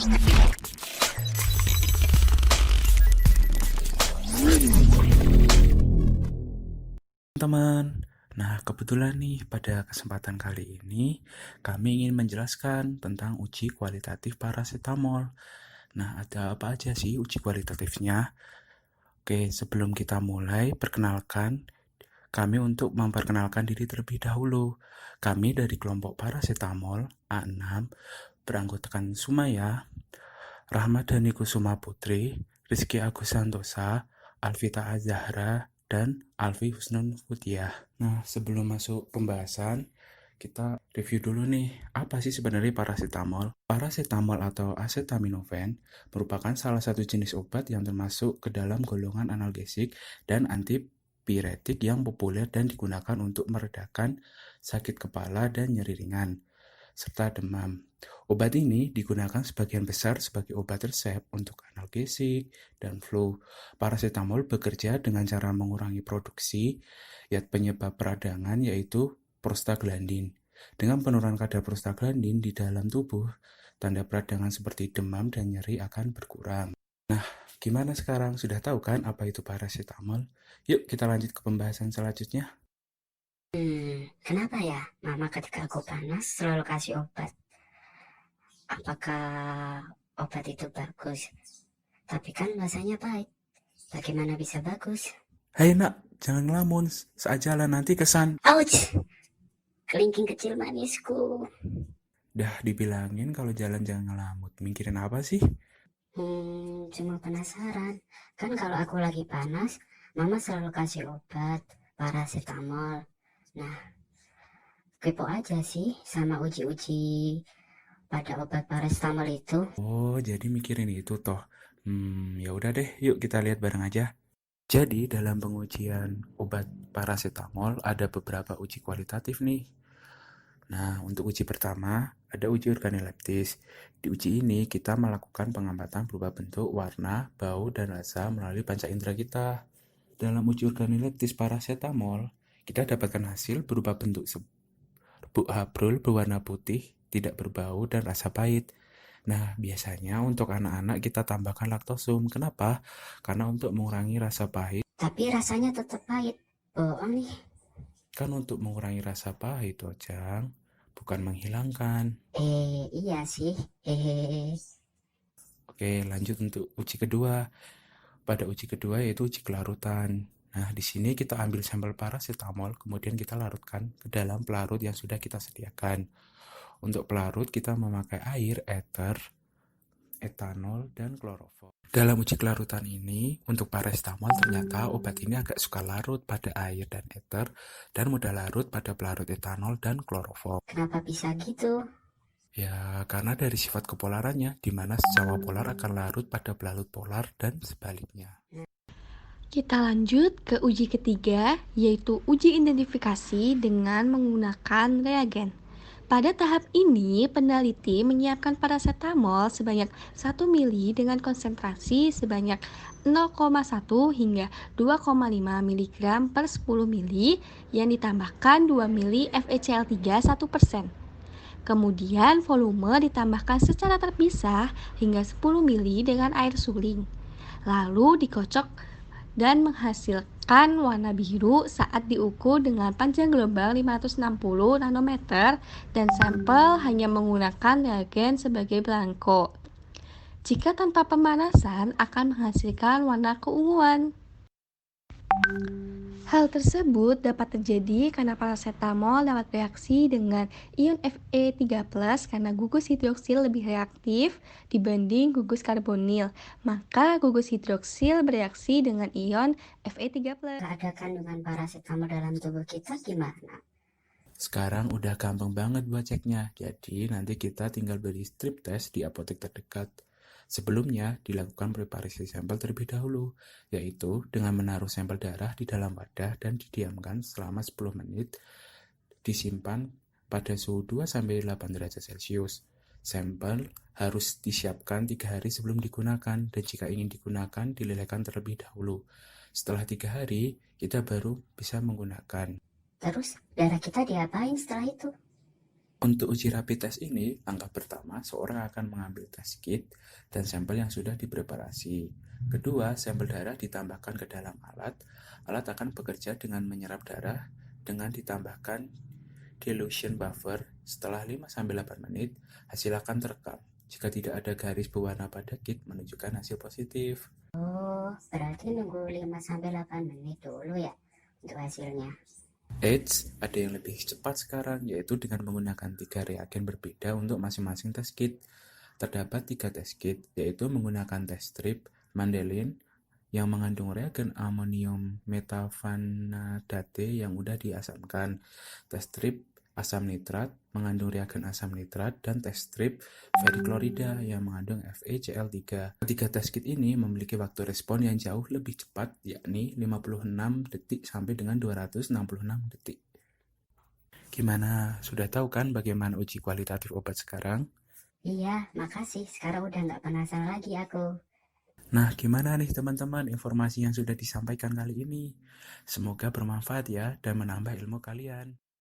Teman-teman, nah kebetulan nih pada kesempatan kali ini kami ingin menjelaskan tentang uji kualitatif parasetamol. Nah, ada apa aja sih uji kualitatifnya? Oke, sebelum kita mulai, perkenalkan kami untuk memperkenalkan diri terlebih dahulu. Kami dari kelompok parasetamol A6 beranggotakan Sumaya, Rahmadani Kusuma Putri, Rizky Agus Santosa, Alvita Azahra, dan Alfi Husnul Putiyah. Nah, sebelum masuk pembahasan, kita review dulu nih, apa sih sebenarnya parasetamol? Parasetamol atau acetaminophen merupakan salah satu jenis obat yang termasuk ke dalam golongan analgesik dan antipiretik yang populer dan digunakan untuk meredakan sakit kepala dan nyeri ringan, serta demam. Obat ini digunakan sebagian besar sebagai obat resep untuk analgesik dan flu. Parasetamol bekerja dengan cara mengurangi produksi penyebab peradangan yaitu prostaglandin. Dengan penurunan kadar prostaglandin di dalam tubuh, tanda peradangan seperti demam dan nyeri akan berkurang. Nah, gimana sekarang? Sudah tahu kan apa itu parasetamol? Yuk kita lanjut ke pembahasan selanjutnya. Kenapa ya mama ketika aku panas selalu kasih obat? Apakah obat itu bagus? Tapi kan rasanya pahit. Bagaimana bisa bagus? Hai nak, jangan ngelamun, saat jalan nanti kesan. Ouch! Kelingking kecil manisku. Dah dibilangin kalau jalan jangan ngelamut, mikirin apa sih? Cuma penasaran. Kan kalau aku lagi panas, mama selalu kasih obat paracetamol. Nah, kepo aja sih sama uji-uji pada obat paracetamol itu. Oh, jadi mikirin itu toh. Ya udah deh, yuk kita lihat bareng aja. Jadi dalam pengujian obat parasetamol ada beberapa uji kualitatif nih. Nah, untuk uji pertama ada uji organoleptis. Di uji ini kita melakukan pengamatan berupa bentuk, warna, bau, dan rasa melalui panca indera kita. Dalam uji organoleptis parasetamol, kita dapatkan hasil berupa bentuk bubuk habrul berwarna putih, tidak berbau, dan rasa pahit. Nah, biasanya untuk anak-anak kita tambahkan laktosum. Kenapa? Karena untuk mengurangi rasa pahit. Tapi rasanya tetap pahit. Bohong nih. Kan untuk mengurangi rasa pahit, Ojang, bukan menghilangkan. Iya sih. Hehehe. Oke, lanjut untuk uji kedua. Pada uji kedua yaitu uji kelarutan. Nah, di sini kita ambil sampel parasetamol, kemudian kita larutkan ke dalam pelarut yang sudah kita sediakan. Untuk pelarut kita memakai air, eter, etanol, dan kloroform. Dalam uji kelarutan ini, untuk parasetamol ternyata obat ini agak suka larut pada air dan eter dan mudah larut pada pelarut etanol dan kloroform. Kenapa bisa gitu? Ya, karena dari sifat kepolarannya, di mana senyawa polar akan larut pada pelarut polar dan sebaliknya. Kita lanjut ke uji ketiga, yaitu uji identifikasi dengan menggunakan reagen. Pada tahap ini, peneliti menyiapkan parasetamol sebanyak 1 mili dengan konsentrasi sebanyak 0,1 hingga 2,5 mg per 10 mili yang ditambahkan 2 mili FeCl3 1%. Kemudian volume ditambahkan secara terpisah hingga 10 mili dengan air suling. Lalu dikocok dan menghasilkan warna biru saat diukur dengan panjang gelombang 560 nanometer dan sampel hanya menggunakan reagen sebagai belangko. Jika tanpa pemanasan akan menghasilkan warna keunguan. Hal tersebut dapat terjadi karena parasetamol dapat bereaksi dengan ion Fe3+ karena gugus hidroksil lebih reaktif dibanding gugus karbonil. Maka gugus hidroksil bereaksi dengan ion Fe3+. Ada kandungan paracetamol dalam tubuh kita gimana? Sekarang udah gampang banget buat ceknya, jadi nanti kita tinggal beli strip test di apotek terdekat. Sebelumnya, dilakukan preparasi sampel terlebih dahulu, yaitu dengan menaruh sampel darah di dalam wadah dan didiamkan selama 10 menit, disimpan pada suhu 2-8 derajat Celcius. Sampel harus disiapkan 3 hari sebelum digunakan, dan jika ingin digunakan, dilelehkan terlebih dahulu. Setelah 3 hari, kita baru bisa menggunakan. Terus darah kita diapain setelah itu? Untuk uji rapid test ini, langkah pertama, seorang akan mengambil test kit dan sampel yang sudah dipreparasi. Kedua, sampel darah ditambahkan ke dalam alat. Alat akan bekerja dengan menyerap darah dengan ditambahkan dilution buffer. Setelah 5-8 menit, hasil akan terekam. Jika tidak ada garis berwarna pada kit, menunjukkan hasil positif. Oh, berarti nunggu 5-8 menit dulu ya untuk hasilnya. Eits, ada yang lebih cepat sekarang, yaitu dengan menggunakan 3 reagen berbeda untuk masing-masing test kit. Terdapat 3 test kit, yaitu menggunakan test strip Mandelin yang mengandung reagen amonium metavanadate yang mudah diasamkan, test strip asam nitrat mengandung reagen asam nitrat, dan test strip ferriklorida yang mengandung FeCl3. Ketiga test kit ini memiliki waktu respon yang jauh lebih cepat, yakni 56 detik sampai dengan 266 detik. Gimana? Sudah tahu kan bagaimana uji kualitatif obat sekarang? Iya, makasih. Sekarang udah nggak penasaran lagi aku. Nah, gimana nih teman-teman informasi yang sudah disampaikan kali ini? Semoga bermanfaat ya dan menambah ilmu kalian.